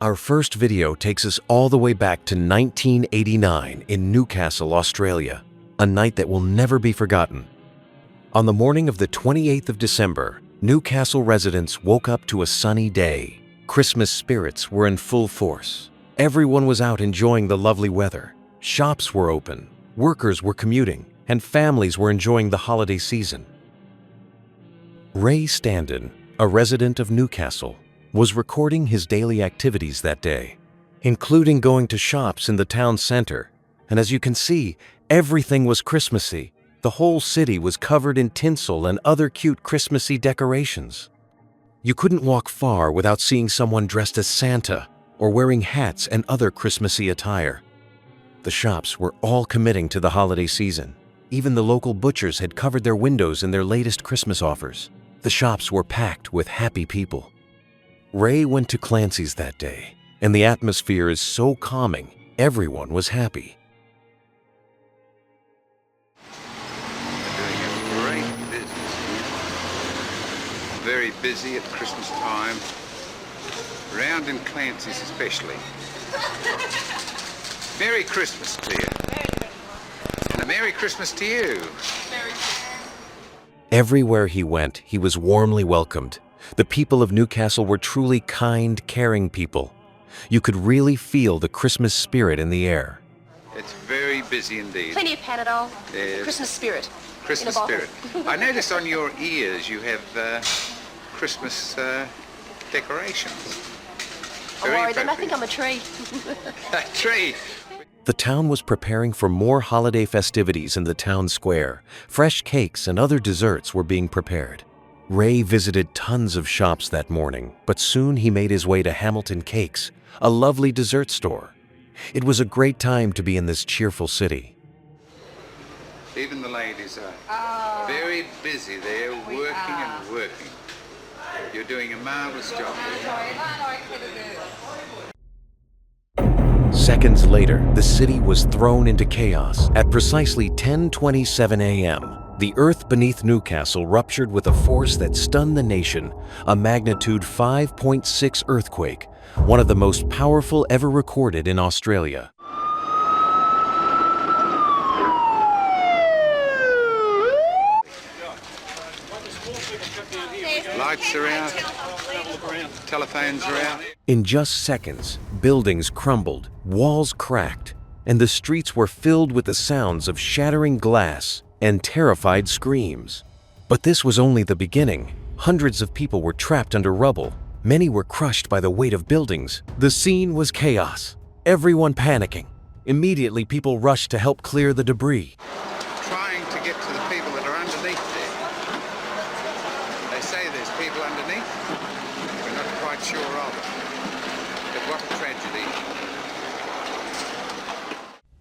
Our first video takes us all the way back to 1989 in Newcastle, Australia, a night that will never be forgotten. On the morning of the 28th of December, Newcastle residents woke up to a sunny day. Christmas spirits were in full force. Everyone was out enjoying the lovely weather. Shops were open, workers were commuting, and families were enjoying the holiday season. Ray Standen, a resident of Newcastle, was recording his daily activities that day, including going to shops in the town center. And as you can see, everything was Christmassy. The whole city was covered in tinsel and other cute Christmassy decorations. You couldn't walk far without seeing someone dressed as Santa or wearing hats and other Christmassy attire. The shops were all committing to the holiday season. Even the local butchers had covered their windows in their latest Christmas offers. The shops were packed with happy people. Ray went to Clancy's that day, and the atmosphere is so calming, everyone was happy. Doing a great business here. Very busy at Christmas time. Round in Clancy's especially. Merry Christmas to you. And a Merry Christmas to you. Everywhere he went, he was warmly welcomed. The people of Newcastle were truly kind, caring people. You could really feel the Christmas spirit in the air. It's very busy indeed. Plenty of Panadol. Yes. Christmas spirit. Christmas spirit. I notice on your ears you have Christmas decorations. Don't worry them, I think I'm a tree. A tree. The town was preparing for more holiday festivities in the town square. Fresh cakes and other desserts were being prepared. Ray visited tons of shops that morning, but soon he made his way to Hamilton Cakes, a lovely dessert store. It was a great time to be in this cheerful city. Even the ladies are very busy. They're working and working. You're doing a marvelous job. Seconds later, the city was thrown into chaos. At precisely 10:27 a.m., the earth beneath Newcastle ruptured with a force that stunned the nation, a magnitude 5.6 earthquake, one of the most powerful ever recorded in Australia. Lights are out, telephones are out. In just seconds, buildings crumbled, walls cracked, and the streets were filled with the sounds of shattering glass and terrified screams. But this was only the beginning. Hundreds of people were trapped under rubble. Many were crushed by the weight of buildings. The scene was chaos, everyone panicking. Immediately, people rushed to help clear the debris. Trying to get to the people that are underneath there. They say there's people underneath. We're not quite sure of it. But what a tragedy.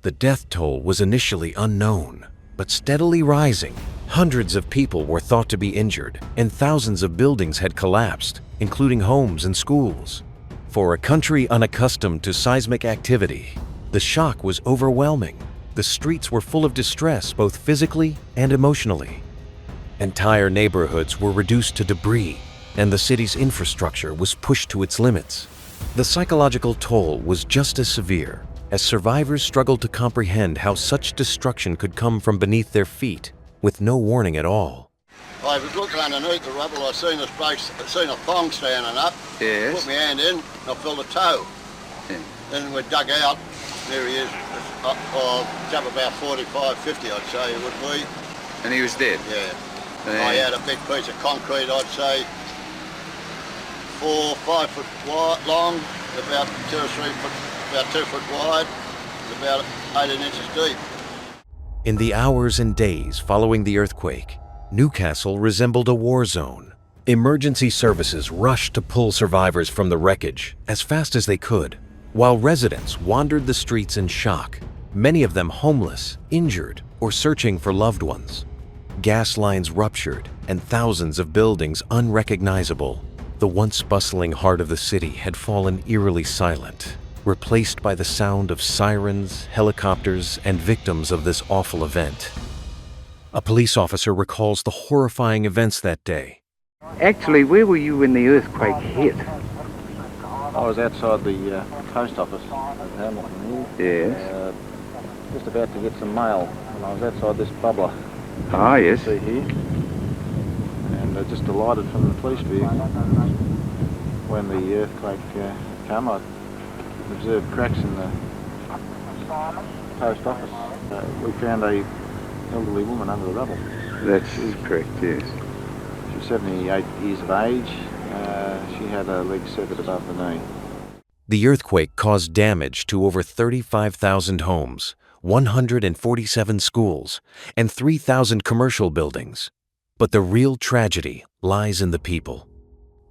The death toll was initially unknown, but steadily rising. Hundreds of people were thought to be injured, and thousands of buildings had collapsed, including homes and schools. For a country unaccustomed to seismic activity, the shock was overwhelming. The streets were full of distress, both physically and emotionally. Entire neighborhoods were reduced to debris, and the city's infrastructure was pushed to its limits. The psychological toll was just as severe, as survivors struggled to comprehend how such destruction could come from beneath their feet, with no warning at all. I was looking underneath the rubble, I seen this place, I seen a thong standing up. Yes. Put my hand in, and I felt a toe. Yeah. Then we dug out, there he is, jump about 45, 50 I'd say it would be. And he was dead? Yeah. Yeah. I had a big piece of concrete, I'd say 4 or 5 foot wide, long, about 2 or 3 foot, about 2 foot wide, and about 18 inches deep. In the hours and days following the earthquake, Newcastle resembled a war zone. Emergency services rushed to pull survivors from the wreckage as fast as they could, while residents wandered the streets in shock, many of them homeless, injured, or searching for loved ones. Gas lines ruptured and thousands of buildings unrecognizable. The once bustling heart of the city had fallen eerily silent, replaced by the sound of sirens, helicopters, and victims of this awful event. A police officer recalls the horrifying events that day. Actually, where were you when the earthquake hit? I was outside the post office at Hamilton here. Yes. Just about to get some mail, and I was outside this bubbler. Ah, yes. You see here. And just alighted from the police vehicle. When the earthquake came, I observed cracks in the post office. We found a elderly woman under the rubble. That's correct, yes. She was 78 years of age. She had her legs severed above the knee. The earthquake caused damage to over 35,000 homes, 147 schools, and 3,000 commercial buildings. But the real tragedy lies in the people.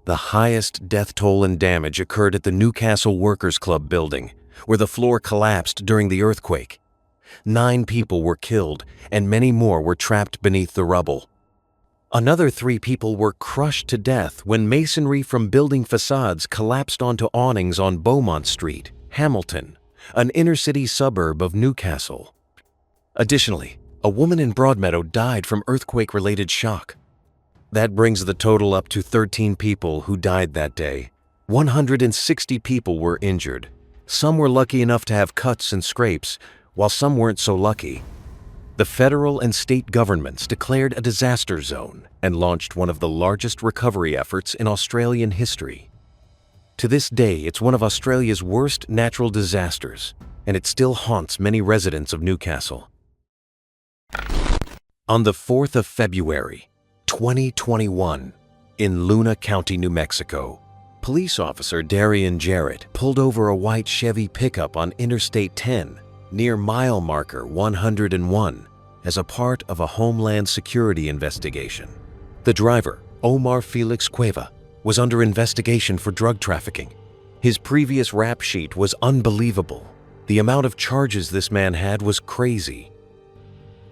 The highest death toll and damage occurred at the Newcastle Workers Club building, where the floor collapsed during the earthquake. 9 people were killed, and many more were trapped beneath the rubble. Another 3 people were crushed to death when masonry from building facades collapsed onto awnings on Beaumont Street, Hamilton, an inner-city suburb of Newcastle. Additionally, a woman in Broadmeadow died from earthquake-related shock. That brings the total up to 13 people who died that day. 160 people were injured. Some were lucky enough to have cuts and scrapes, while some weren't so lucky. The federal and state governments declared a disaster zone and launched one of the largest recovery efforts in Australian history. To this day, it's one of Australia's worst natural disasters, and it still haunts many residents of Newcastle. On the 4th of February, 2021, in Luna County, New Mexico, police officer Darian Jarrett pulled over a white Chevy pickup on Interstate 10 near mile marker 101 as a part of a Homeland Security investigation. The driver, Omar Felix Cueva, was under investigation for drug trafficking. His previous rap sheet was unbelievable. The amount of charges this man had was crazy.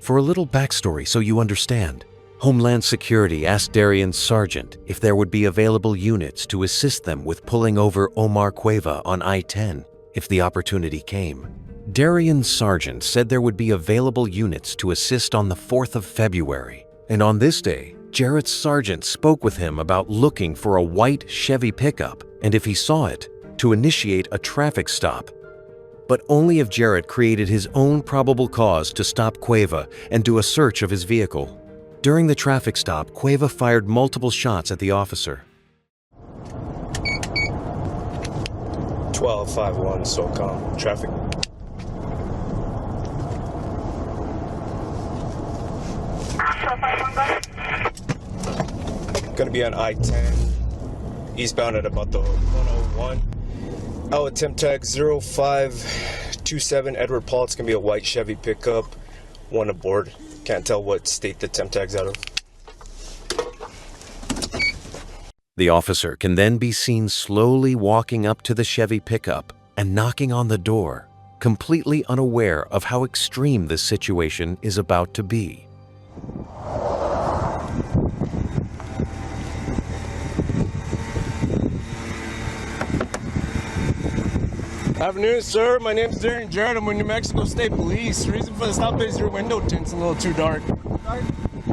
For a little backstory so you understand, Homeland Security asked Darian's sergeant if there would be available units to assist them with pulling over Omar Cueva on I-10 if the opportunity came. Darian's sergeant said there would be available units to assist on the 4th of February, and on this day, Jarrett's sergeant spoke with him about looking for a white Chevy pickup and if he saw it, to initiate a traffic stop. But only if Jarrett created his own probable cause to stop Cueva and do a search of his vehicle. During the traffic stop, Cueva fired multiple shots at the officer. 1251 SOCOM traffic. Gonna be on I-10, eastbound at about the 101. I'll attempt tag 0527 Edward Paul. It's gonna be a white Chevy pickup, one aboard. Can't tell what state the temp tag's out of. The officer can then be seen slowly walking up to the Chevy pickup and knocking on the door, completely unaware of how extreme this situation is about to be. Afternoon, sir. My name's Darian Jarrett. I'm with New Mexico State Police. The reason for the stop is your window tint's a little too dark.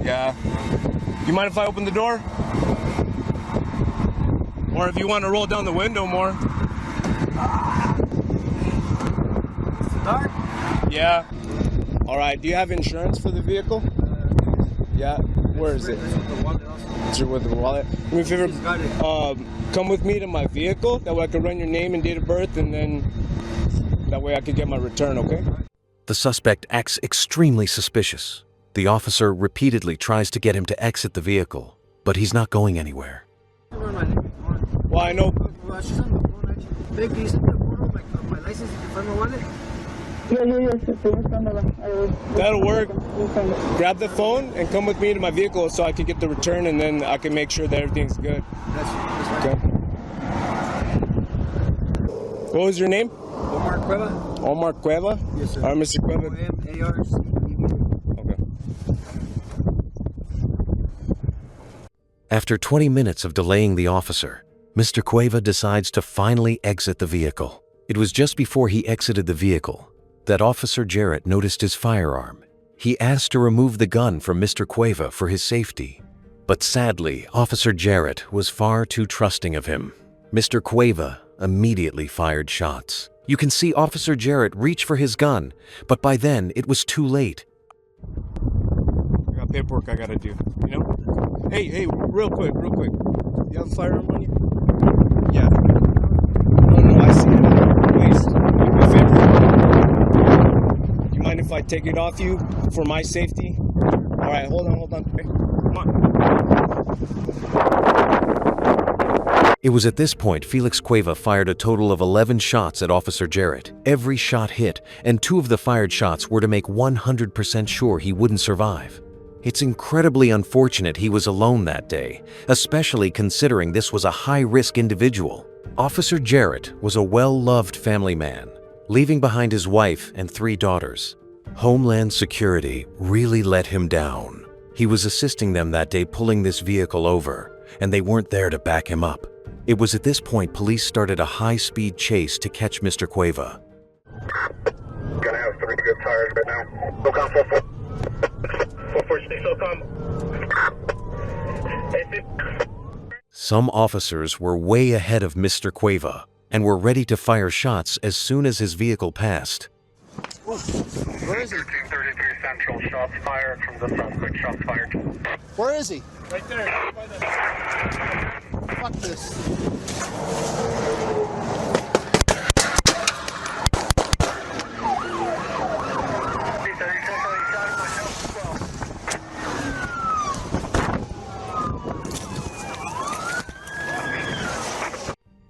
Yeah. You mind if I open the door? Or if you want to roll down the window more. It's dark? Yeah. All right. Do you have insurance for the vehicle? Yeah. Where is it? It's with the wallet. Do me a favor. Come with me to my vehicle. That way I can run your name and date of birth, and then that way I can get my return, okay? The suspect acts extremely suspicious. The officer repeatedly tries to get him to exit the vehicle, but he's not going anywhere. Well, I know. That'll work. Grab the phone and come with me to my vehicle so I can get the return, and then I can make sure that everything's good. Okay. What was your name? Omar Cueva. Omar Cueva? Yes, sir. All right, Mr. Cueva. Okay. After 20 minutes of delaying the officer, Mr. Cueva decides to finally exit the vehicle. It was just before he exited the vehicle that Officer Jarrett noticed his firearm. He asked to remove the gun from Mr. Cueva for his safety. But sadly, Officer Jarrett was far too trusting of him. Mr. 𝐃𝐀𝐑𝐊 immediately fired shots. You can see Officer Jarrett reach for his gun, but by then it was too late. I got paperwork I gotta do, you know? Hey, real quick. You have a firearm on you? Yeah. No, I see it. Please, do me a favor. You mind if I take it off you for my safety? All right, hold on. Hey, come on. It was at this point Felix 𝐃𝐀𝐑𝐊 fired a total of 11 shots at Officer Jarrett. Every shot hit, and 2 of the fired shots were to make 100% sure he wouldn't survive. It's incredibly unfortunate he was alone that day, especially considering this was a high-risk individual. Officer Jarrett was a well-loved family man, leaving behind his wife and 3 daughters. Homeland Security really let him down. He was assisting them that day pulling this vehicle over, and they weren't there to back him up. It was at this point police started a high-speed chase to catch Mr. 𝐃𝐀𝐑𝐊. Gonna have 3 good tires right now. SOCOM 4-4. 4-4, stay SOCOM. Some officers were way ahead of Mr. 𝐃𝐀𝐑𝐊 and were ready to fire shots as soon as his vehicle passed. Where is he? 1333 Central, shots fired from the suspect, shots fired. Where is he? Right there. Fuck this.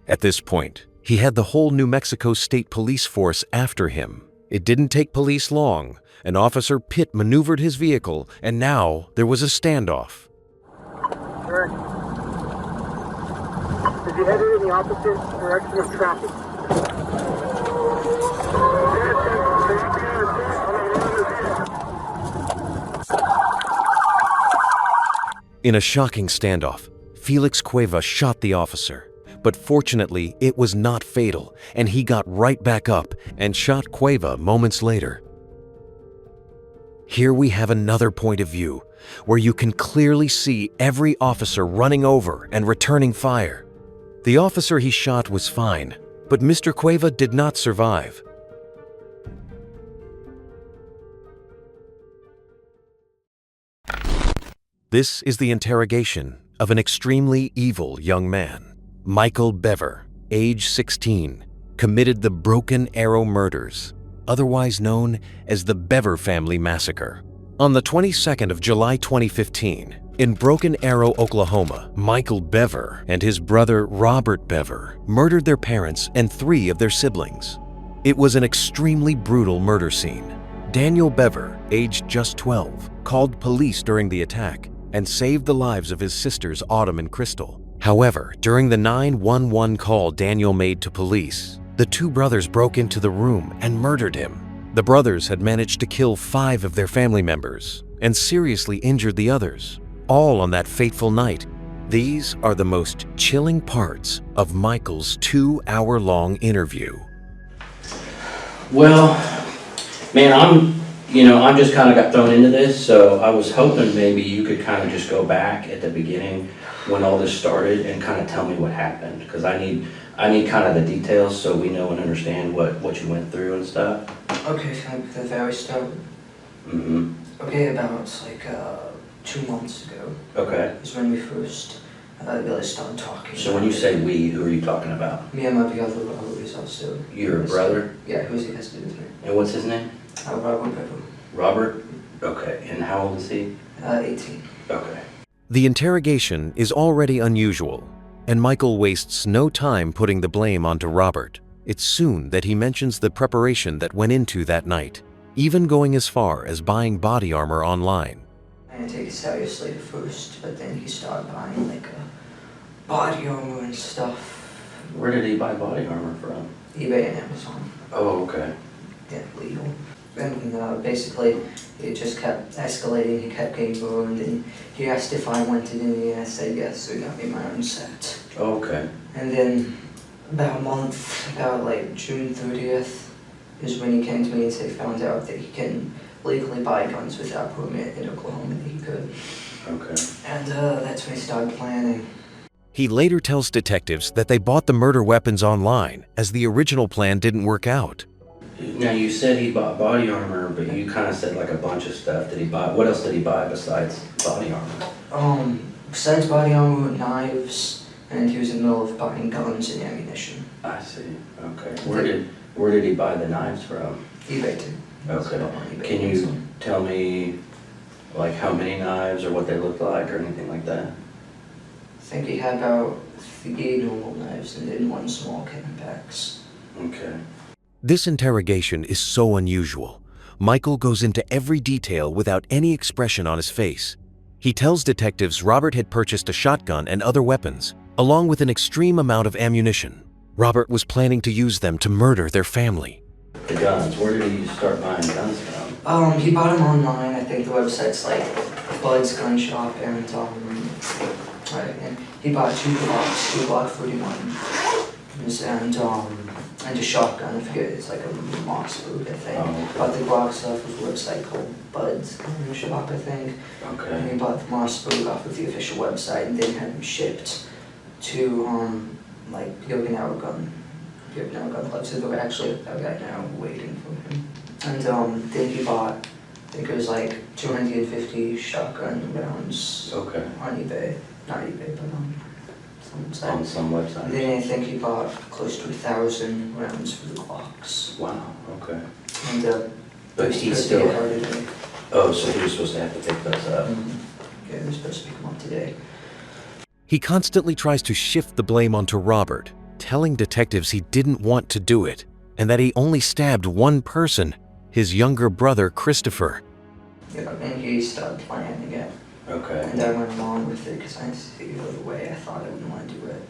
At this point, he had the whole New Mexico State Police force after him. It didn't take police long. An Officer Pitt maneuvered his vehicle, and now there was a standoff. Sir, is he headed in the opposite direction of traffic? In a shocking standoff, Felix 𝐃𝐀𝐑𝐊 shot the officer. But fortunately, it was not fatal, and he got right back up and shot 𝐃𝐀𝐑𝐊 moments later. Here we have another point of view, where you can clearly see every officer running over and returning fire. The officer he shot was fine, but Mr. 𝐃𝐀𝐑𝐊 did not survive. This is the interrogation of an extremely evil young man. Michael Bever, age 16, committed the Broken Arrow murders, otherwise known as the Bever family massacre. On the 22nd of July 2015, in Broken Arrow, Oklahoma, Michael Bever and his brother Robert Bever murdered their parents and 3 of their siblings. It was an extremely brutal murder scene. Daniel Bever, aged just 12, called police during the attack and saved the lives of his sisters Autumn and Crystal. However, during the 911 call Daniel made to police, the 2 brothers broke into the room and murdered him. The brothers had managed to kill 5 of their family members and seriously injured the others, all on that fateful night. These are the most chilling parts of Michael's 2-hour-long interview. Well, man, I'm just kind of got thrown into this, so I was hoping maybe you could kind of just go back at the beginning when all this started and kind of tell me what happened, because I need kind of the details so we know and understand what you went through and stuff. Okay, so the very start. Mm-hmm. Okay, about like 2 months ago. Okay. Is when we first really started talking. So when you say we, who are you talking about? Me and my brother who is also. Your brother? Yeah, who has to do with me. And what's his name? Robert Bever. Robert? Okay. And how old is he? 18. Okay. The interrogation is already unusual, and Michael wastes no time putting the blame onto Robert. It's soon that he mentions the preparation that went into that night, even going as far as buying body armor online. I didn't take it seriously at first, but then he started buying like body armor and stuff. Where did he buy body armor from? eBay and Amazon. Oh, okay. Yeah, legal. And basically, it just kept escalating, he kept getting burned, and he asked if I wanted any, and I said yes, so he got me my own set. Oh, okay. And then, about a month, about like June 30th, is when he came to me and said he found out that he can legally buy guns without permit in Oklahoma, that he could. Okay. And that's when he started planning. He later tells detectives that they bought the murder weapons online as the original plan didn't work out. Now, you said he bought body armor, but you kind of said like a bunch of stuff. Did he buy? What else did he buy besides body armor? Besides body armor, knives, and he was in the middle of buying guns and ammunition. I see. Okay. Where did he buy the knives from? eBay too. Okay. Can you tell me like how many knives or what they looked like or anything like that? I think he had about 3 normal knives and then 1 small Canon-Packs. Okay. This interrogation is so unusual. Michael goes into every detail without any expression on his face. He tells detectives Robert had purchased a shotgun and other weapons, along with an extreme amount of ammunition. Robert was planning to use them to murder their family. The guns, where did he start buying guns from? He bought them online. I think the website's like Bud's Gun Shop, and he bought 2 Glocks, 2 Glock 41s, and a shotgun. I forget, it's like a Mossberg, I think. Oh, okay. Bought the Glocks off of a website called Bud's Gun Shop, I think. Okay. And he bought the Mossberg off of the official website, and then had them shipped to like 𝐃𝐀𝐑𝐊 gun club. So they're actually right now waiting for him. And then he bought, I think it was like 250 shotgun rounds. Okay. On eBay, not eBay, but some website. On some website. And then I think he bought close to 1,000 rounds for the Glocks. Wow. Okay. And But he supposed to still. get her today. Oh, so he was supposed to have to pick those up. Yeah, they're supposed to pick them up today. He constantly tries to shift the blame onto Robert, telling detectives he didn't want to do it, and that he only stabbed one person, his younger brother, Christopher. Yeah, and he started planning it. Okay. And I went along with it because I didn't see the other way. I thought I wouldn't want to do it.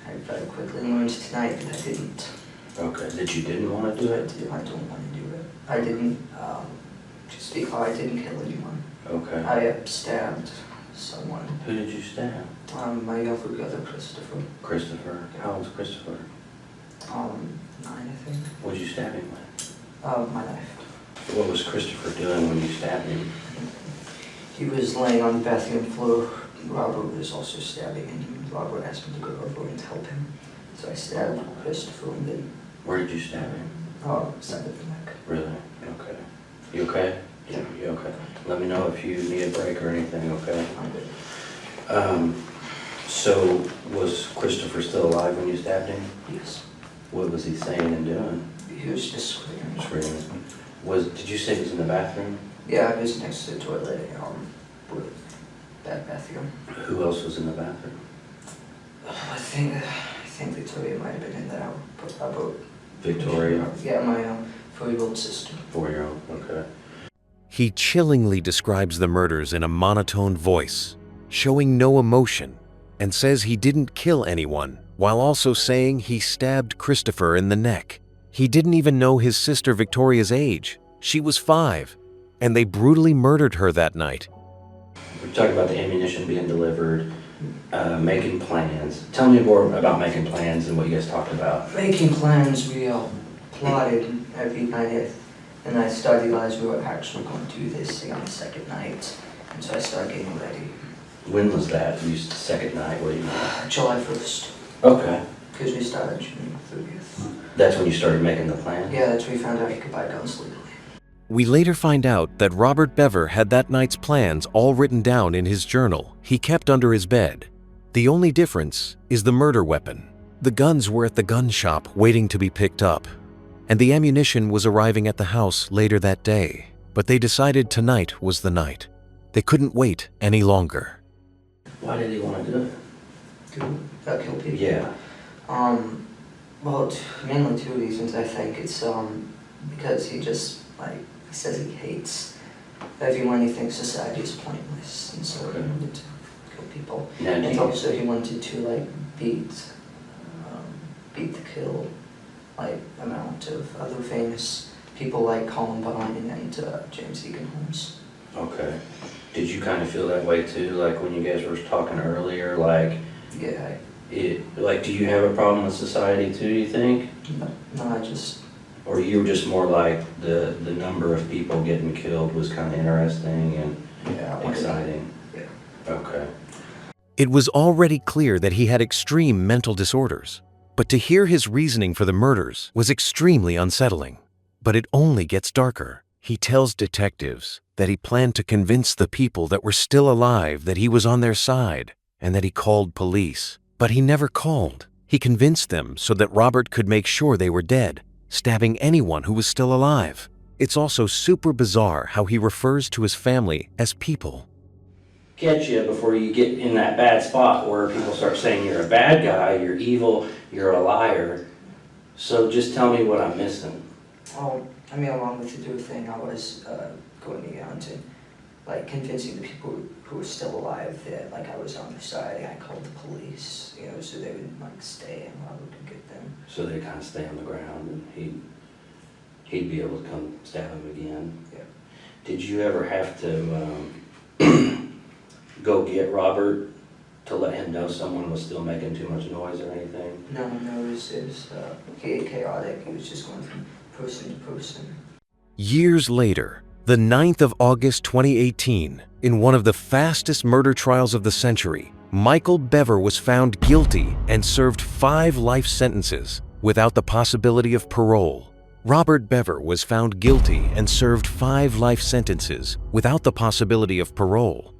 I very quickly learned tonight that I didn't. Okay, that you didn't want to do it? I don't want to do it. I didn't, just because I didn't kill anyone. Okay. I stabbed someone. Who did you stab? My younger brother, Christopher. Christopher. How old's Christopher? 9, I think. What did you stab him with? My knife. What was Christopher doing when you stabbed him? He was laying on the bathroom floor. Robert was also stabbing him. Robert asked me to go over and help him. So I stabbed Christopher and then... Where did you stab him? Side of the neck. Really? Okay. You okay? Yeah. You okay? Let me know if you need a break or anything, okay? I'm good. So, was Christopher still alive when you stabbed him? Yes. What was he saying and doing? He was just screaming. Screaming. Did you say he was in the bathroom? Yeah, he was next to the toilet, with that bathroom. Who else was in the bathroom? I think Victoria might have been in there. About Victoria? Yeah, my 4-year-old sister. 4-year-old, okay. He chillingly describes the murders in a monotone voice, showing no emotion, and says he didn't kill anyone, while also saying he stabbed Christopher in the neck. He didn't even know his sister Victoria's age. She was 5, and they brutally murdered her that night. We're talking about the ammunition being delivered, making plans. Tell me more about making plans and what you guys talked about. Making plans, we plotted every night, and I started realizing we were actually going to do this on the second night, and so I started getting ready. When was that? You second night, what do you mean? July 1st. Okay. Because we started June 30th. That's when you started making the plan? Yeah, that's when we found out you could buy guns legally. We later find out that Robert Bever had that night's plans all written down in his journal he kept under his bed. The only difference is the murder weapon. The guns were at the gun shop waiting to be picked up, and the ammunition was arriving at the house later that day. But they decided tonight was the night. They couldn't wait any longer. Why did he want to do it? To kill people? Yeah. Well, mainly 2 reasons, I think. It's because he just, he says he hates everyone. He thinks society is pointless, and so he wanted to kill people. Now, and also he wanted to, beat the kill, amount of other famous people like Columbine and James Egan Holmes. Okay. Did you kind of feel that way too, when you guys were talking earlier, Yeah. do you have a problem with society too, you think? No, I just... Or you were just more like the number of people getting killed was kind of interesting and exciting? Yeah. Okay. It was already clear that he had extreme mental disorders, but to hear his reasoning for the murders was extremely unsettling. But it only gets darker. He tells detectives that he planned to convince the people that were still alive that he was on their side and that he called police. But he never called. He convinced them so that Robert could make sure they were dead, stabbing anyone who was still alive. It's also super bizarre how he refers to his family as people. Catch you before you get in that bad spot where people start saying you're a bad guy, you're evil, you're a liar. So just tell me what I'm missing. Oh, I mean, along with the do thing, I was going around to, like, convincing the people who were still alive that, like, I was on their side, and I called the police, you know, so they would, like, stay and Robert could get them. So they kind of stay on the ground and he'd be able to come stab him again. Yeah. Did you ever have to go get Robert to let him know someone was still making too much noise or anything? No, it was 𝐃𝐀𝐑𝐊. He was just going from person to person. Years later, the 9th of August 2018, in one of the fastest murder trials of the century, Michael Bever was found guilty and served 5 life sentences without the possibility of parole. Robert Bever was found guilty and served 5 life sentences without the possibility of parole.